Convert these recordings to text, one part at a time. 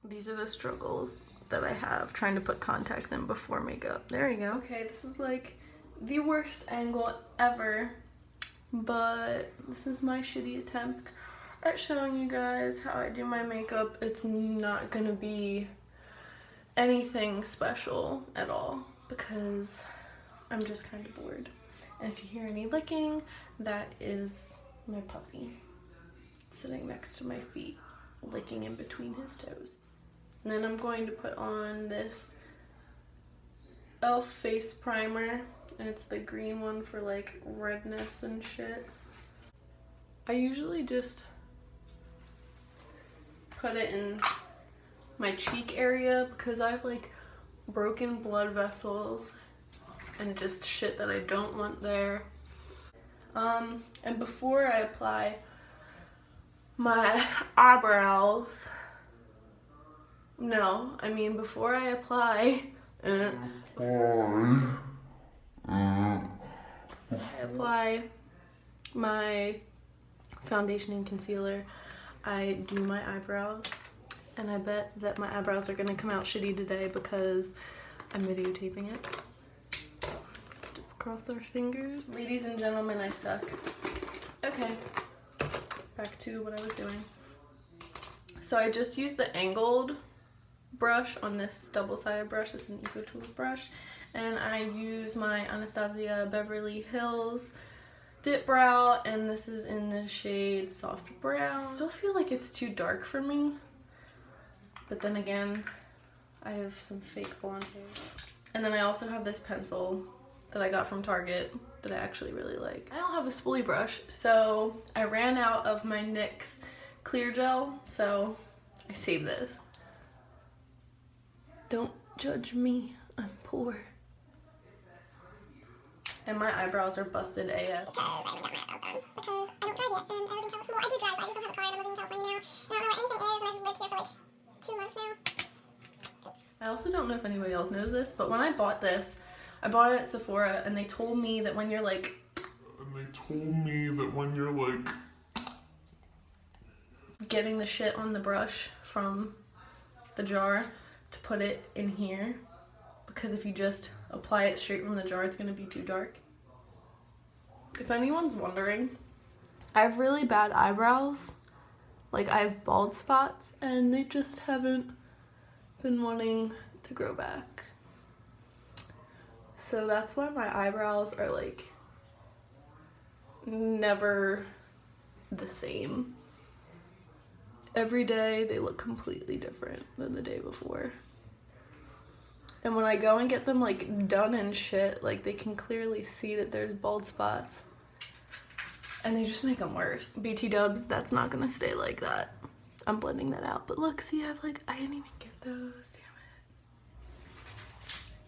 These are the struggles that I have trying to put contacts in before makeup. There you go. Okay, this is like the worst angle ever, but this is my shitty attempt at showing you guys how I do my makeup. It's not gonna be anything special at all because I'm just kind of bored. And if you hear any licking, that is my puppy sitting next to my feet, licking in between his toes. And then I'm going to put on this e.l.f. face primer, and it's the green one for like redness and shit. I usually just put it in my cheek area because I have like broken blood vessels and just shit that I don't want there. And before I apply my eyebrows, before I apply my foundation and concealer, I do my eyebrows, and I bet that my eyebrows are gonna come out shitty today because I'm videotaping it. Let's just cross our fingers. Ladies and gentlemen, I suck. Okay, back to what I was doing. So I just used the angled brush on this double-sided brush. It's an Eco Tools brush, and I use my Anastasia Beverly Hills dip brow, and this is in the shade soft brown. I still feel like it's too dark for me, but then again, I have some fake blonde hair. And then I also have this pencil that I got from Target that I actually really like. I don't have a spoolie brush, so I ran out of my NYX clear gel, so I saved this. Don't judge me, I'm poor. And my eyebrows are busted AF. Because I don't drive yet, and I live in California. Well, I do drive, but I just don't have a car, and I'm living in California now. I don't know where anything is, and I've lived here for like 2 months now. I also don't know if anybody else knows this, but when I bought this, I bought it at Sephora, and they told me that when you're like... getting the shit on the brush from the jar, to put it in here, because if you just apply it straight from the jar, it's gonna be too dark. If anyone's wondering, I have really bad eyebrows. Like, I have bald spots, and they just haven't been wanting to grow back. So that's why my eyebrows are like never the same. Every day they look completely different than the day before. And when I go and get them like done and shit, like they can clearly see that there's bald spots. And they just make them worse. BT dubs, that's not gonna stay like that. I'm blending that out. But look, see, I didn't even get those, damn it.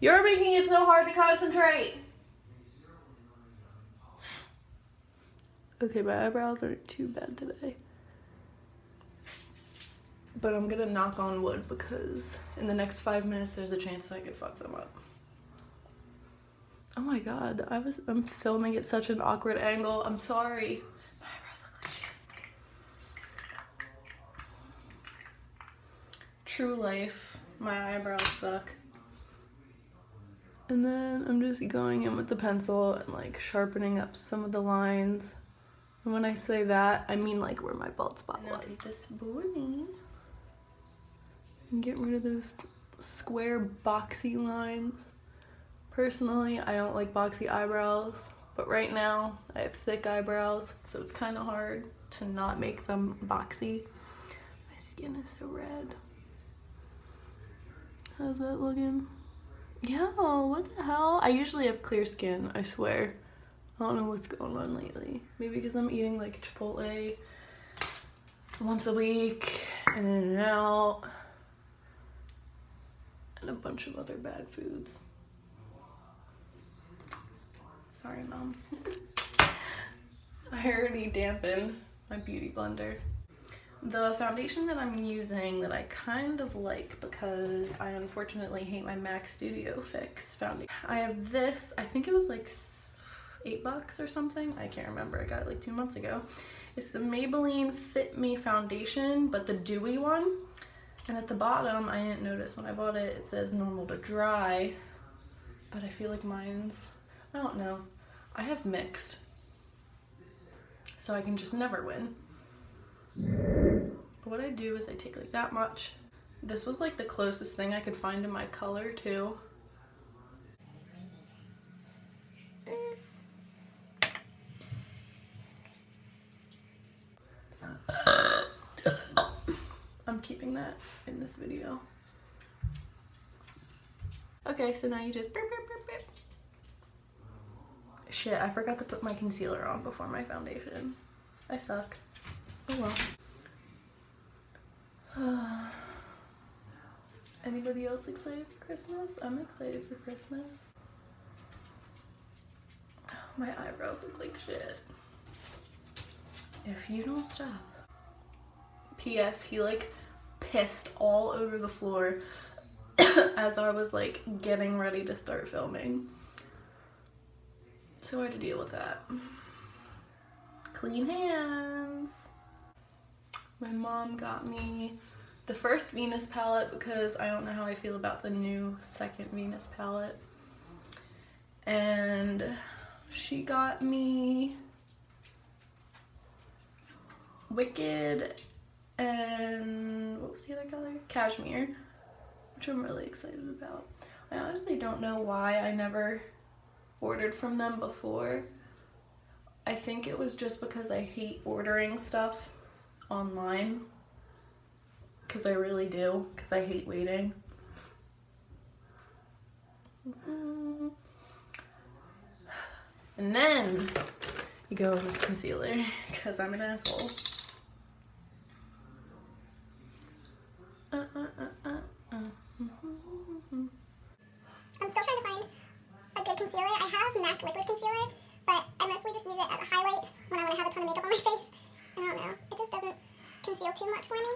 You're making it so hard to concentrate. Okay, my eyebrows aren't too bad today. But I'm gonna knock on wood because in the next 5 minutes there's a chance that I could fuck them up. Oh my god, I'm filming at such an awkward angle. I'm sorry. My eyebrows look like shit. True life, my eyebrows suck. And then I'm just going in with the pencil and like sharpening up some of the lines. And when I say that, I mean like where my bald spot was. Now take this spoolie and get rid of those square boxy lines. Personally, I don't like boxy eyebrows, but right now I have thick eyebrows, so it's kind of hard to not make them boxy. My skin is so red. How's that looking? Yo, what the hell? I usually have clear skin, I swear. I don't know what's going on lately. Maybe because I'm eating like Chipotle once a week, and in and out, and a bunch of other bad foods. Sorry, Mom. I already dampened my beauty blender. The foundation that I'm using that I kind of like because I unfortunately hate my MAC Studio Fix foundation. I have this, I think it was like $8 or something. I can't remember, I got it like 2 months ago. It's the Maybelline Fit Me foundation, but the dewy one. And at the bottom, I didn't notice when I bought it, it says normal to dry, but I feel like mine's, I don't know. I have mixed, so I can just never win. But what I do is I take like that much. This was like the closest thing I could find in my color too. I'm keeping that in this video. Okay, so now you just burp, burp, burp, burp. Shit, I forgot to put my concealer on before my foundation. I suck. Oh well. Anybody else excited for Christmas? I'm excited for Christmas. My eyebrows look like shit. If you don't stop. P.S. He like pissed all over the floor as I was like getting ready to start filming. So I had to deal with that. Clean hands. My mom got me the first Venus palette because I don't know how I feel about the new second Venus palette. And she got me Wicked and what was the other color? Cashmere, which I'm really excited about. I honestly don't know why I never ordered from them before. I think it was just because I hate ordering stuff online. Because I really do. Because I hate waiting. And then you go with concealer. Because I'm an asshole. I'm still trying to find a good concealer. I have MAC liquid concealer, but I mostly just use it as a highlight when I want to have a ton of makeup on my face. I don't know. It just doesn't conceal too much for me.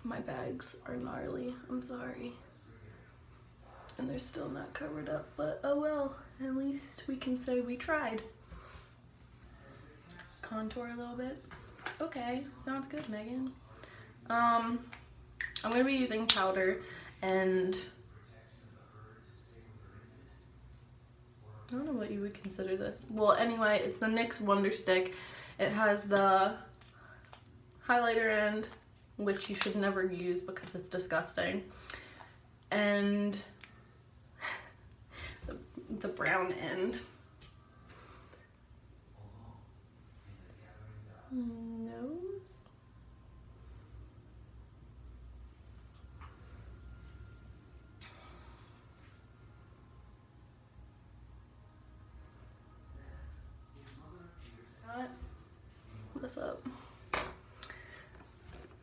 My bags are gnarly. I'm sorry. And they're still not covered up, but oh well. At least we can say we tried. Contour a little bit. Okay, sounds good, Megan. I'm gonna be using powder and I don't know what you would consider this. Well, anyway, it's the NYX Wonder Stick. It has the highlighter end, which you should never use because it's disgusting, and the brown end. Nose. This up.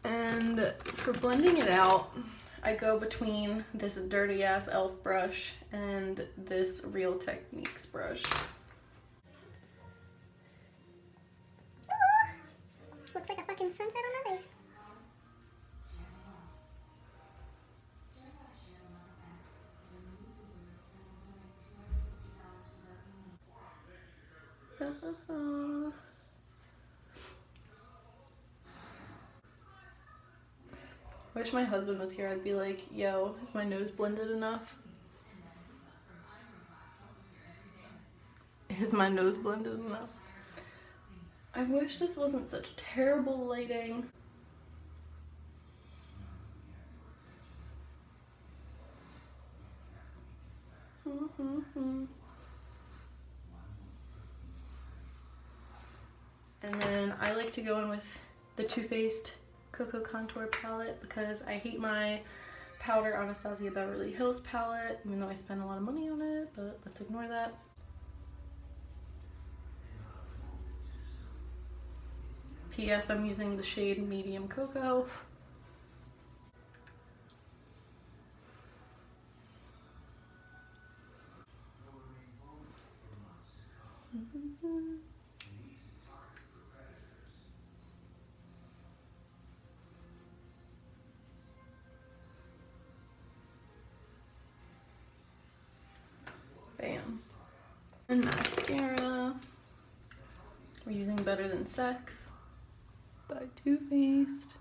And for blending it out, I go between this dirty ass e.l.f. brush and this Real Techniques brush. Looks like a fucking sunset on my face. Wish my husband was here. I'd be like, yo, is my nose blended enough? Is my nose blended enough? I wish this wasn't such terrible lighting. And then I like to go in with the Too Faced Cocoa Contour palette because I hate my powder Anastasia Beverly Hills palette, even though I spend a lot of money on it, but let's ignore that. P.S. I'm using the shade Medium Cocoa. Bam. And mascara. We're using Better Than Sex. by Too Faced.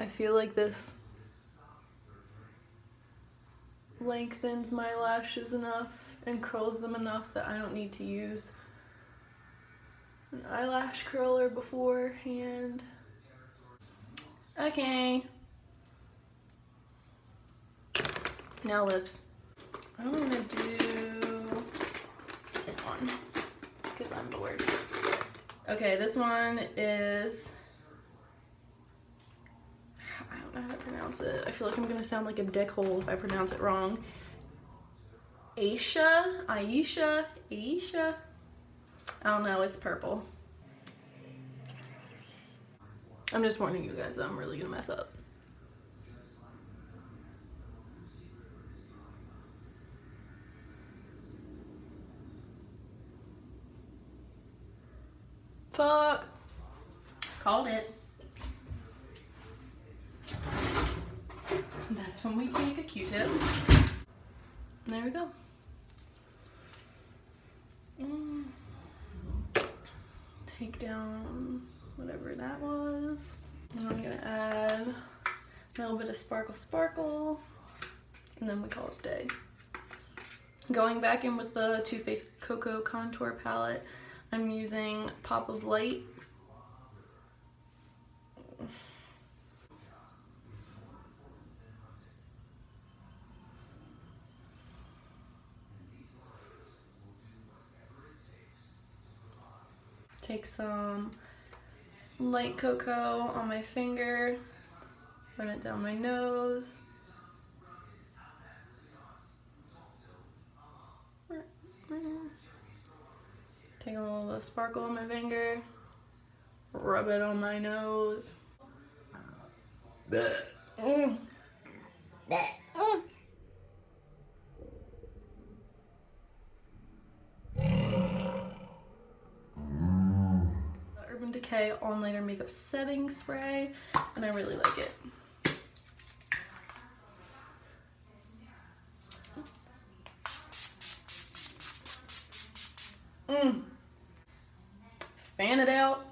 I feel like this lengthens my lashes enough and curls them enough that I don't need to use an eyelash curler beforehand. Okay. Now lips. I want to do this one because I'm bored. Okay, this one is, I don't know how to pronounce it. I feel like I'm gonna sound like a dickhole if I pronounce it wrong. Aisha. I don't know, it's purple. I'm just warning you guys that I'm really gonna mess up. Fuck. Called it. That's when we take a Q-tip. There we go. Take down whatever that was. And I'm gonna add a little bit of sparkle, and then we call it a day. Going back in with the Too Faced Cocoa Contour Palette, I'm using Pop of Light. Take some light cocoa on my finger, run it down my nose. Take a little bit of sparkle on my finger, rub it on my nose. Urban Decay All Nighter Makeup Setting Spray, and I really like it. Fan it out.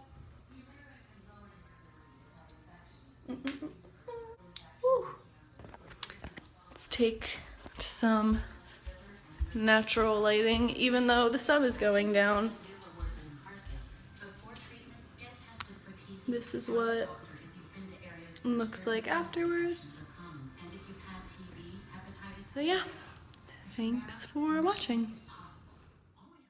Let's take some natural lighting, even though the sun is going down. This is what it looks like afterwards. So yeah, thanks for watching.